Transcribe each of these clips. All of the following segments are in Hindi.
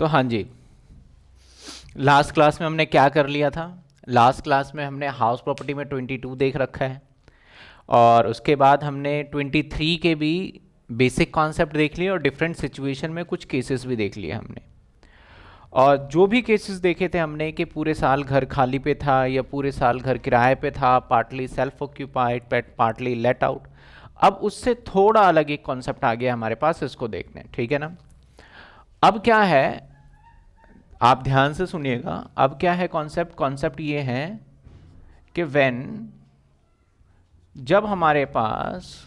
तो हाँ जी, लास्ट क्लास में हमने क्या कर लिया था। लास्ट क्लास में हमने हाउस प्रॉपर्टी में 22 देख रखा है, और उसके बाद हमने 23 के भी बेसिक कॉन्सेप्ट देख लिए और डिफरेंट सिचुएशन में कुछ केसेस भी देख लिए हमने। और जो भी केसेस देखे थे हमने कि पूरे साल घर खाली पे था या पूरे साल घर किराए पे था, partly self occupied, partly let out. अब उससे थोड़ा अलग एक कॉन्सेप्ट आ गया हमारे पास, इसको देखते हैं, ठीक है ना। अब क्या है, आप ध्यान से सुनिएगा। अब क्या है कॉन्सेप्ट, कॉन्सेप्ट ये है कि व्हेन, जब हमारे पास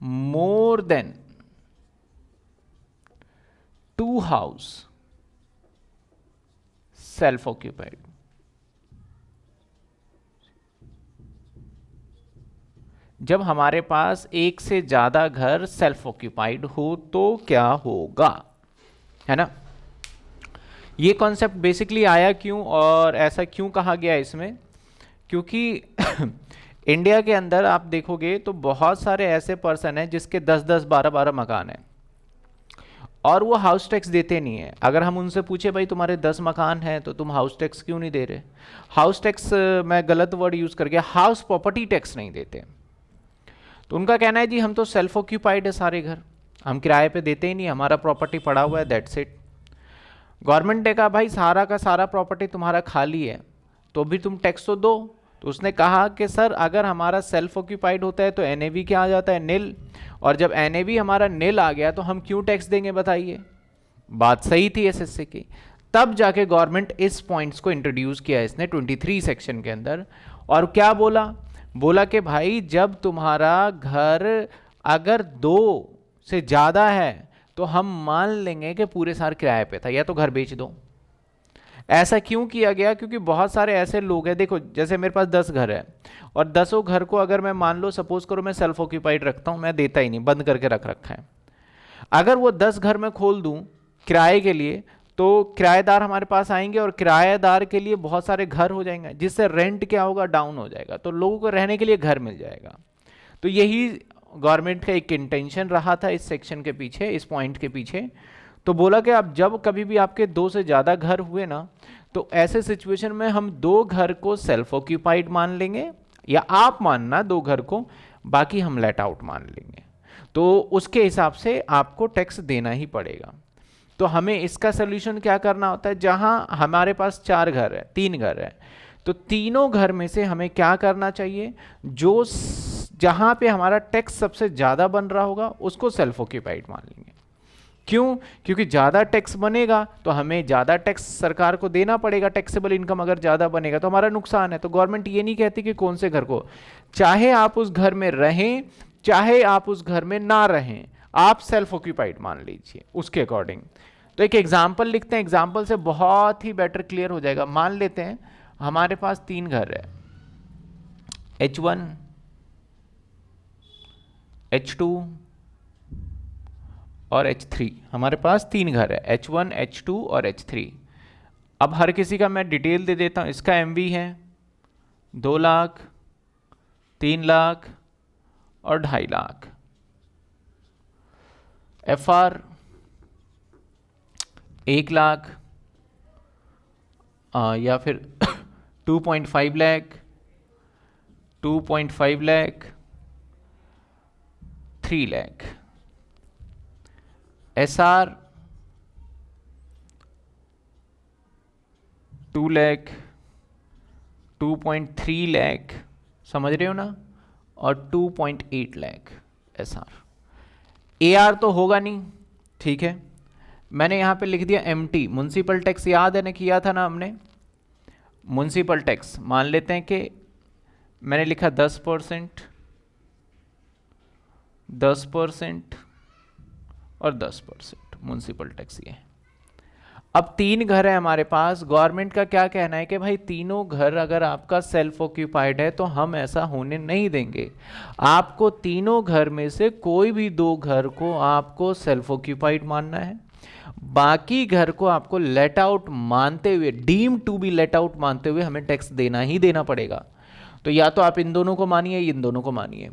more than 2 house self occupied, जब हमारे पास एक से ज्यादा घर सेल्फ ऑक्यूपाइड हो तो क्या होगा, है ना। ये कॉन्सेप्ट बेसिकली आया क्यों और ऐसा क्यों कहा गया इसमें, क्योंकि इंडिया के अंदर आप देखोगे तो बहुत सारे ऐसे पर्सन हैं जिसके 10-10, 12-12 मकान हैं और वो हाउस टैक्स देते नहीं है। अगर हम उनसे पूछे भाई तुम्हारे 10 मकान हैं तो तुम हाउस टैक्स क्यों नहीं दे रहे, हाउस टैक्स, मैं गलत वर्ड यूज कर गया, हाउस प्रॉपर्टी टैक्स नहीं देते, तो उनका कहना है जी हम तो सेल्फ ऑक्यूपाइड है सारे घर, हम किराए पे देते ही नहीं, हमारा प्रॉपर्टी पड़ा हुआ है, दैट्स इट। गवर्नमेंट ने कहा भाई सारा का सारा प्रॉपर्टी तुम्हारा खाली है तो भी तुम टैक्स तो दो। तो उसने कहा कि सर अगर हमारा सेल्फ ऑक्यूपाइड होता है तो एनएवी क्या आ जाता है, नील, और जब एनएवी हमारा नील आ गया तो हम क्यों टैक्स देंगे बताइए। बात सही थी एसएससी की। तब जाके गवर्नमेंट इस पॉइंट्स को इंट्रोड्यूस किया इसने 23 सेक्शन के अंदर, और क्या बोला, बोला कि भाई जब तुम्हारा घर अगर 2 से ज़्यादा है तो हम मान लेंगे कि पूरे साल किराए पे था, या तो घर बेच दो। ऐसा क्यों किया गया, क्योंकि बहुत सारे ऐसे लोग हैं, देखो जैसे मेरे पास 10 घर है और 10 घर को अगर मैं मान लो सपोज करो मैं सेल्फ ऑक्यूपाइड रखता हूँ, मैं देता ही नहीं, बंद करके रख रखा है। अगर वो 10 घर मैं खोल दूँ किराए के लिए तो किराएदार हमारे पास आएंगे और किराएदार के लिए बहुत सारे घर हो जाएंगे, जिससे रेंट क्या होगा, डाउन हो जाएगा, तो लोगों को रहने के लिए घर मिल जाएगा। तो यही गवर्नमेंट का एक इंटेंशन रहा था इस सेक्शन के पीछे, इस पॉइंट के पीछे। तो बोला कि अब जब कभी भी आपके 2 से ज़्यादा घर हुए ना, तो ऐसे सिचुएशन में हम 2 घर को सेल्फ ऑक्यूपाइड मान लेंगे, या आप मानना 2 घर को, बाकी हम लेट आउट मान लेंगे, तो उसके हिसाब से आपको टैक्स देना ही पड़ेगा। तो हमें इसका सोल्यूशन क्या करना होता है, जहां हमारे पास 4 घर है, 3 घर है, तो तीनों घर में से हमें क्या करना चाहिए, जो जहां पे हमारा टैक्स सबसे ज़्यादा बन रहा होगा उसको सेल्फ ऑक्यूपाइड मान लेंगे। क्यों, क्योंकि ज़्यादा टैक्स बनेगा तो हमें ज़्यादा टैक्स सरकार को देना पड़ेगा, टैक्सेबल इनकम अगर ज़्यादा बनेगा तो हमारा नुकसान है। तो गवर्नमेंट ये नहीं कहती कि कौन से घर को, चाहे आप उस घर में रहें चाहे आप उस घर में ना रहें, आप सेल्फ ऑक्यूपाइड मान लीजिए उसके अकॉर्डिंग। तो एक एग्जाम्पल लिखते हैं, एग्जाम्पल से बहुत ही बेटर क्लियर हो जाएगा। मान लेते हैं हमारे पास 3 घर है, H1, H2 और H3। हमारे पास 3 घर है, H1, H2 और H3। अब हर किसी का मैं डिटेल दे देता हूँ। इसका MV है 2 लाख, 3 लाख और 2.5 लाख। FR 1 लाख, या फिर 2.5 लाख, 2.5 लाख, 3 लाख। SR 2 लाख, 2.3 लाख, समझ रहे हो ना, और 2.8 लाख SR। AR तो होगा नहीं, ठीक है। मैंने यहाँ पे लिख दिया MT, म्यूनसिपल टैक्स, याद है ना, किया था ना हमने। म्यूनसिपल टैक्स मान लेते हैं कि मैंने लिखा 10%, 10% और 10% म्यूनसिपल टैक्स ये है। अब 3 घर है हमारे पास, गवर्नमेंट का क्या कहना है कि भाई तीनों घर अगर आपका सेल्फ ऑक्यूपाइड है तो हम ऐसा होने नहीं देंगे, आपको तीनों घर में से कोई भी 2 घर को आपको सेल्फ ऑक्यूपाइड मानना है, बाकी घर को आपको लेट आउट मानते हुए, deem to be let out मानते हुए हमें टैक्स देना ही देना पड़ेगा। तो या तो आप इन दोनों को मानिए, इन दोनों को मानिए,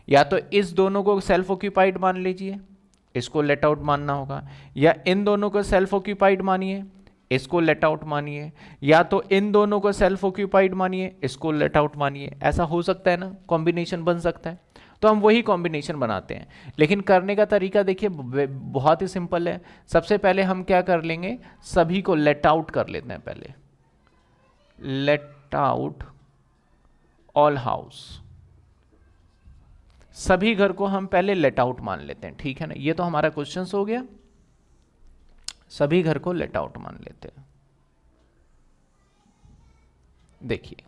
या तो इस दोनों को सेल्फ ऑक्यूपाइड मान लीजिए इसको लेट आउट मानना होगा, या इन दोनों को सेल्फ ऑक्यूपाइड मानिए, इसको लेट आउट मानिए, या तो इन दोनों को सेल्फ ऑक्यूपाइड मानिए, इसको लेट आउट मानिए। ऐसा हो सकता है ना, कॉम्बिनेशन बन सकता है। तो हम वही कॉम्बिनेशन बनाते हैं, लेकिन करने का तरीका देखिए बहुत ही सिंपल है। सबसे पहले हम क्या कर लेंगे, सभी को लेट आउट कर लेते हैं। पहले लेट आउट ऑल हाउस, सभी घर को हम पहले लेट आउट मान लेते हैं, ठीक है ना। ये तो हमारा क्वेश्चन हो गया, सभी घर को लेट आउट मान लेते हैं। देखिए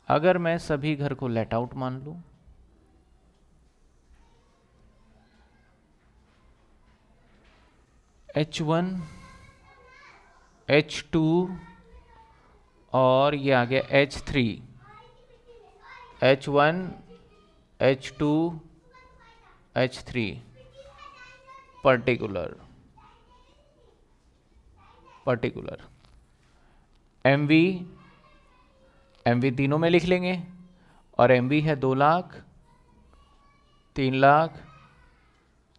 अगर मैं सभी घर को लेट आउट मान लूं, H1 H2 और ये आ गया H3, H1 H2 H3 particular MV तीनों में लिख लेंगे, और MV है 2 लाख, 3 लाख,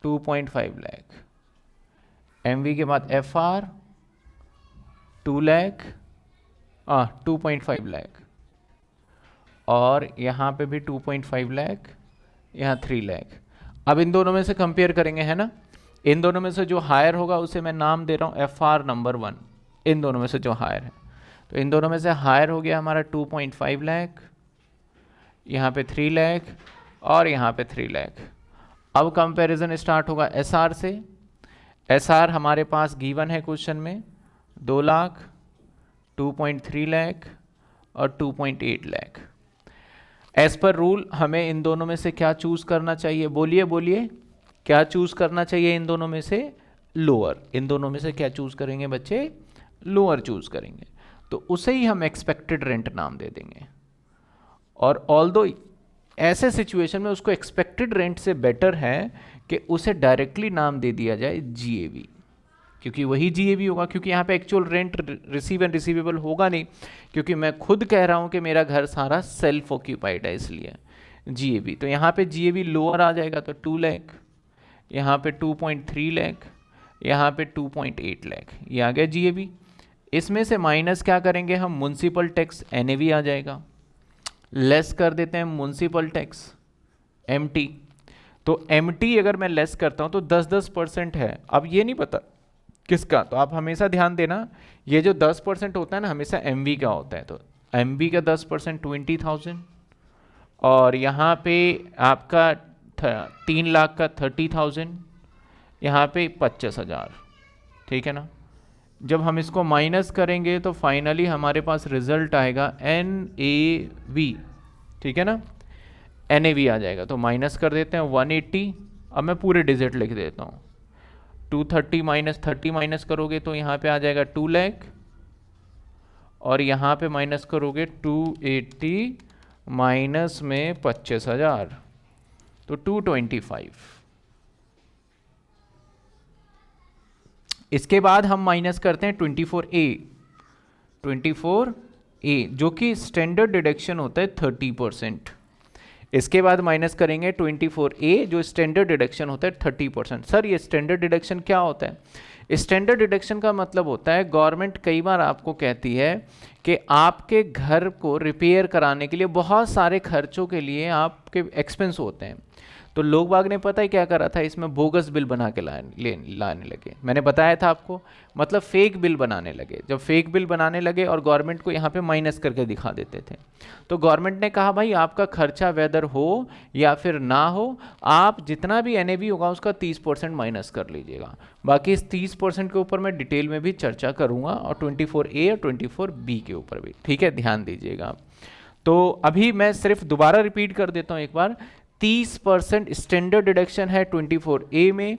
2.5 लाख। MV के बाद FR 2 लाख, 2.5 लाख, और यहाँ पे भी 2.5 लाख, यहाँ 3 लाख। अब इन दोनों में से कंपेयर करेंगे, है ना। इन दोनों में से जो हायर होगा उसे मैं नाम दे रहा हूँ FR नंबर 1, इन दोनों में से जो हायर है। तो इन दोनों में से हायर हो गया हमारा 2.5 लाख, यहाँ पे 3 लाख, और यहाँ पे 3 लाख। अब कंपैरिजन स्टार्ट होगा SR से। SR हमारे पास गिवन है क्वेश्चन में 2 लाख, 2.3 लाख और 2.8 लाख। एज पर रूल हमें इन दोनों में से क्या चूज करना चाहिए, बोलिए बोलिए, क्या चूज करना चाहिए इन दोनों में से, लोअर। इन दोनों में से क्या चूज करेंगे बच्चे, लोअर चूज करेंगे, तो उसे ही हम एक्सपेक्टेड रेंट नाम दे देंगे। और ऑल्दो ऐसे सिचुएशन में उसको एक्सपेक्टेड रेंट से बेटर है कि उसे डायरेक्टली नाम दे दिया जाए GAV, क्योंकि वही GAV होगा, क्योंकि यहाँ पे actual rent receive and receivable होगा नहीं, क्योंकि मैं खुद कह रहा हूँ कि मेरा घर सारा सेल्फ ऑक्यूपाइड है, इसलिए GAV। तो यहाँ पे GAV लोअर आ जाएगा, तो 2 लाख, यहाँ पे 2.3 लाख, यहाँ पे 2.8 लाख, ये आ गया GAV। इसमें से माइनस क्या करेंगे हम, म्युनिसिपल टैक्स NAV आ जाएगा, लेस कर देते हैं म्युनिसिपल टैक्स MT। तो MT अगर मैं लेस करता हूं तो 10% है। अब ये नहीं पता किसका, तो आप हमेशा ध्यान देना, ये जो 10% होता है ना, हमेशा MV का होता है। तो MV का 10% 20,000, और यहाँ पे आपका 3 लाख का 30,000, यहाँ पे 25,000, ठीक है ना। जब हम इसको माइनस करेंगे तो फाइनली हमारे पास रिजल्ट आएगा NAV, ठीक है ना, NAV आ जाएगा। तो माइनस कर देते हैं 180, अब मैं पूरे डिजिट लिख देता हूँ, 230 माइनस 30 माइनस करोगे तो यहाँ पे आ जाएगा 2 लाख, और यहाँ पे माइनस करोगे 280 माइनस में 25,000, तो 225। इसके बाद हम माइनस करते हैं 24A जो कि स्टैंडर्ड डिडक्शन होता है 30%। इसके बाद माइनस करेंगे 24A जो स्टैंडर्ड डिडक्शन होता है 30%। सर ये स्टैंडर्ड डिडक्शन क्या होता है? स्टैंडर्ड डिडक्शन का मतलब होता है गवर्नमेंट कई बार आपको कहती है कि आपके घर को रिपेयर कराने के लिए बहुत सारे खर्चों के लिए आपके एक्सपेंस होते हैं। तो लोग बाग ने पता है क्या करा था, इसमें बोगस बिल बना के लाने लगे। मैंने बताया था आपको, मतलब फेक बिल बनाने लगे। जब फेक बिल बनाने लगे और गवर्नमेंट को यहाँ पे माइनस करके दिखा देते थे, तो गवर्नमेंट ने कहा भाई आपका खर्चा वेदर हो या फिर ना हो, आप जितना भी NAV होगा उसका 30% माइनस कर लीजिएगा। बाकी इस 30% के ऊपर मैं डिटेल में भी चर्चा करूँगा, और 24A और 24B के ऊपर भी, ठीक है, ध्यान दीजिएगा। तो अभी मैं सिर्फ दोबारा रिपीट कर देता हूँ एक बार, 30% स्टैंडर्ड डिडक्शन है 24A में।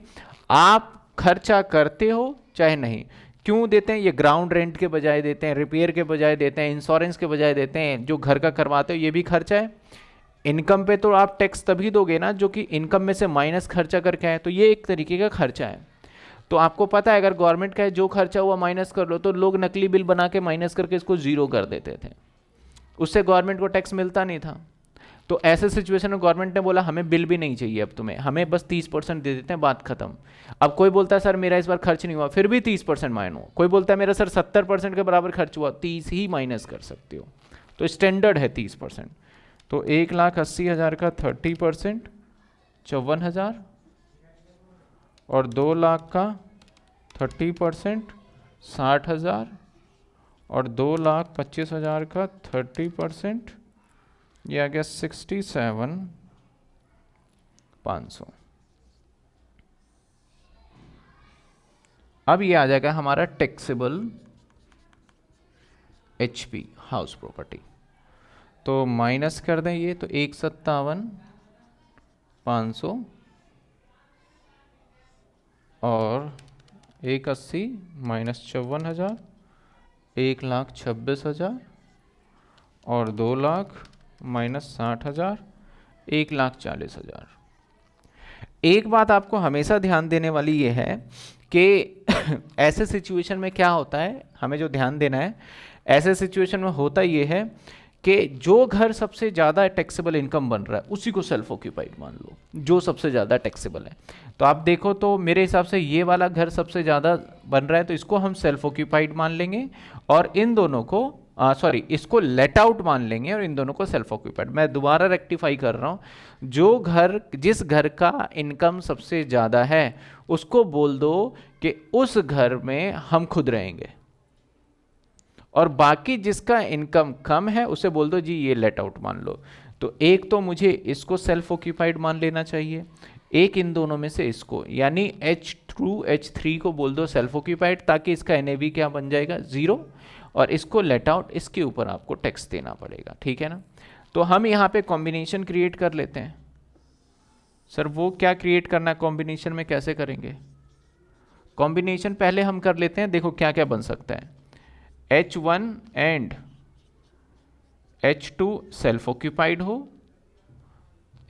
आप खर्चा करते हो चाहे नहीं, क्यों देते हैं? ये ग्राउंड रेंट के बजाय देते हैं, रिपेयर के बजाय देते हैं, इंश्योरेंस के बजाय देते हैं, जो घर का करवाते हो ये भी खर्चा है। इनकम पे तो आप टैक्स तभी दोगे ना जो कि इनकम में से माइनस खर्चा करके आए, तो ये एक तरीके का खर्चा है। तो आपको पता है अगर गवर्नमेंट का जो खर्चा हुआ माइनस कर लो, तो लोग नकली बिल बना के माइनस करके इसको जीरो कर देते थे, उससे गवर्नमेंट को टैक्स मिलता नहीं था। तो ऐसे सिचुएशन में गवर्नमेंट ने बोला हमें बिल भी नहीं चाहिए अब तुम्हें, हमें बस 30% दे देते हैं, बात खत्म। अब कोई बोलता है सर मेरा इस बार खर्च नहीं हुआ, फिर भी 30% माइनस हो। कोई बोलता है मेरा सर 70% के बराबर खर्च हुआ, 30 ही माइनस कर सकते हो। तो स्टैंडर्ड है 30%। तो 1,80,000 का 30% 54,000, और 2 लाख का 30% 60,000, और 2,25,000 का 30% ये आ गया 67,500। अब ये आ जाएगा हमारा टैक्सेबल HP हाउस प्रॉपर्टी। तो माइनस कर दें ये, तो 1,57,500 और 1,80 माइनस 54,000, 1,26,000 और 2 लाख माइनस 60,000, 1,40,000। एक बात आपको हमेशा ध्यान देने वाली ये है कि ऐसे सिचुएशन में क्या होता है, हमें जो ध्यान देना है, ऐसे सिचुएशन में होता ये है कि जो घर सबसे ज़्यादा टैक्सेबल इनकम बन रहा है उसी को सेल्फ ऑक्यूपाइड मान लो, जो सबसे ज़्यादा टैक्सेबल है। तो आप देखो तो मेरे हिसाब से ये वाला घर सबसे ज़्यादा बन रहा है, तो इसको हम सेल्फ ऑक्यूपाइड मान लेंगे, और इन दोनों को इसको लेट आउट मान लेंगे, और इन दोनों को सेल्फ ऑक्यूपाइड। मैं दोबारा रेक्टिफाई कर रहा हूँ, जिस घर का इनकम सबसे ज़्यादा है उसको बोल दो कि उस घर में हम खुद रहेंगे, और बाकी जिसका इनकम कम है उसे बोल दो जी ये लेट आउट मान लो। तो एक तो मुझे इसको सेल्फ ऑक्यूपाइड मान लेना चाहिए, एक इन दोनों में से इसको, यानी H3 को बोल दो सेल्फ ऑक्यूपाइड, ताकि इसका NAV क्या बन जाएगा 0, और इसको लेट आउट, इसके ऊपर आपको टैक्स देना पड़ेगा, ठीक है ना। तो हम यहाँ पे कॉम्बिनेशन क्रिएट कर लेते हैं। सर वो क्या क्रिएट करना है कॉम्बिनेशन में, कैसे करेंगे? कॉम्बिनेशन पहले हम कर लेते हैं, देखो क्या क्या बन सकता है। H1 and H2 self occupied हो,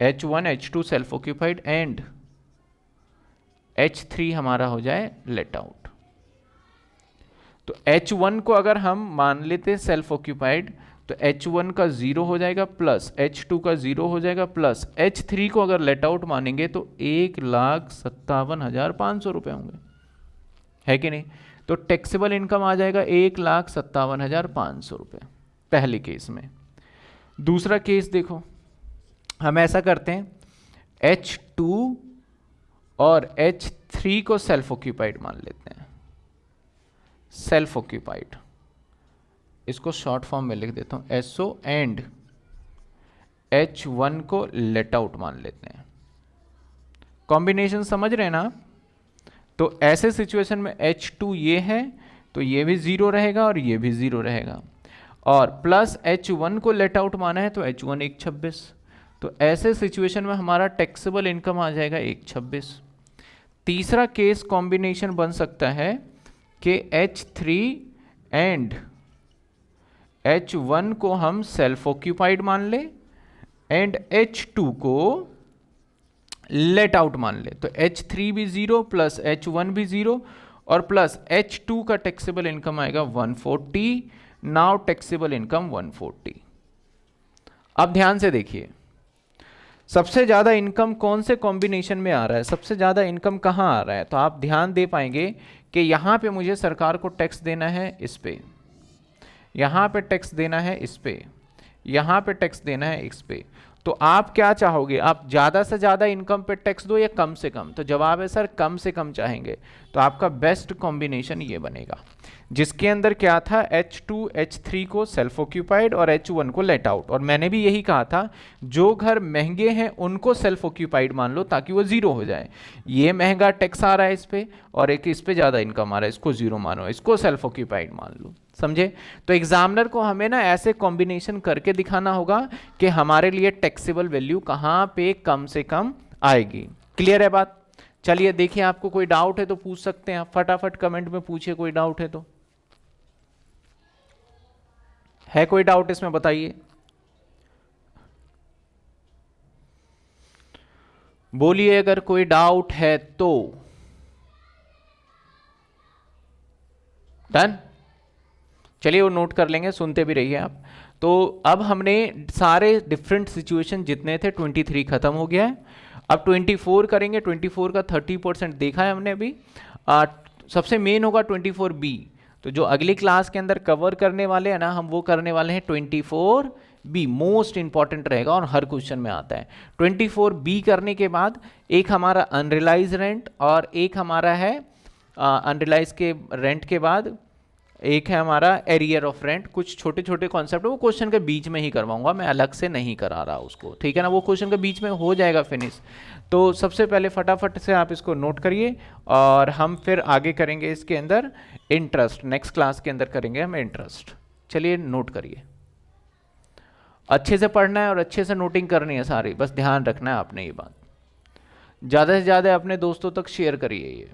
H1 H2 self occupied, and H3 हमारा हो जाए लेट आउट। तो H1 को अगर हम मान लेते हैं सेल्फ ऑक्यूपाइड, तो H1 का 0 हो जाएगा, प्लस H2 का 0 हो जाएगा, प्लस H3 को अगर लेट आउट मानेंगे तो 1,57,500 रुपये होंगे, है कि नहीं। तो टैक्सेबल इनकम आ जाएगा 1,57,500 रुपये पहले केस में। दूसरा केस देखो, हम ऐसा करते हैं, H2 और H3 को सेल्फ ऑक्यूपाइड मान लेते हैं, सेल्फ ऑक्यूपाइड, इसको शॉर्ट फॉर्म में लिख देता हूं SO, एंड H1 को लेट आउट मान लेते हैं। कॉम्बिनेशन समझ रहे हैं ना। तो ऐसे सिचुएशन में H2 ये है तो ये भी 0 रहेगा और ये भी 0 रहेगा, और प्लस H1 को लेट आउट माना है तो H1 1,26। तो ऐसे सिचुएशन में हमारा टैक्सेबल इनकम आ जाएगा 1,26। तीसरा केस कॉम्बिनेशन बन सकता है कि H3 एंड H1 को हम सेल्फ ऑक्यूपाइड मान ले, एंड H2 को लेट आउट मान ले। तो H3 भी 0 प्लस H1 भी 0, और प्लस H2 का टैक्सेबल इनकम आएगा 140। Now taxable income 140। अब ध्यान से देखिए, सबसे ज्यादा इनकम कौन से कॉम्बिनेशन में आ रहा है, सबसे ज्यादा इनकम कहां आ रहा है। तो आप ध्यान दे पाएंगे कि यहां पे मुझे सरकार को टैक्स देना है इस पे, यहां पे टैक्स देना है इस पे, यहां पे टैक्स देना है इस पे। तो आप क्या चाहोगे, आप ज़्यादा से ज़्यादा इनकम पे टैक्स दो या कम से कम? तो जवाब है सर कम से कम चाहेंगे। तो आपका बेस्ट कॉम्बिनेशन ये बनेगा, जिसके अंदर क्या था, H2 H3 को सेल्फ ऑक्यूपाइड और H1 को लेट आउट। और मैंने भी यही कहा था, जो घर महंगे हैं उनको सेल्फ ऑक्यूपाइड मान लो ताकि वो 0 हो जाए। ये महंगा टैक्स आ रहा है इस पे, और एक इस पे ज़्यादा इनकम आ रहा है, इसको 0 मानो, इसको सेल्फ ऑक्यूपाइड मान लो, समझे। तो एग्जामिनर को हमें ना ऐसे कॉम्बिनेशन करके दिखाना होगा कि हमारे लिए टैक्सेबल वैल्यू कहाँ पे कम से कम आएगी। क्लियर है बात? चलिए देखिए, आपको कोई डाउट है तो पूछ सकते हैं, आप फटाफट कमेंट में पूछिए, कोई डाउट है तो। है कोई डाउट इसमें, बताइए, बोलिए अगर कोई डाउट है तो। डन, चलिए वो नोट कर लेंगे, सुनते भी रहिए आप। तो अब हमने सारे डिफरेंट सिचुएशन जितने थे 23 खत्म हो गया है। अब 24 करेंगे। 24 का 30% देखा है हमने अभी। सबसे मेन होगा 24B। तो जो अगली क्लास के अंदर कवर करने वाले हैं ना, हम वो करने वाले हैं 24B। मोस्ट इंपॉर्टेंट रहेगा और हर क्वेश्चन में आता है। 24B करने के बाद एक हमारा अनरियलाइज रेंट और एक हमारा है अनरियलाइज के रेंट के बाद एक है हमारा एरियर ऑफ रेंट। कुछ छोटे छोटे कॉन्सेप्ट वो क्वेश्चन के बीच में ही करवाऊंगा, मैं अलग से नहीं करा रहा उसको, ठीक है ना। वो क्वेश्चन के बीच में हो जाएगा फिनिश। तो सबसे पहले फटाफट से आप इसको नोट करिए और हम फिर आगे करेंगे इसके अंदर इंटरेस्ट। नेक्स्ट क्लास के अंदर करेंगे हम इंटरेस्ट। चलिए नोट करिए, अच्छे से पढ़ना है और अच्छे से नोटिंग करनी है सारी, बस ध्यान रखना है आपने ये बात। ज़्यादा से ज़्यादा अपने दोस्तों तक शेयर करिए ये।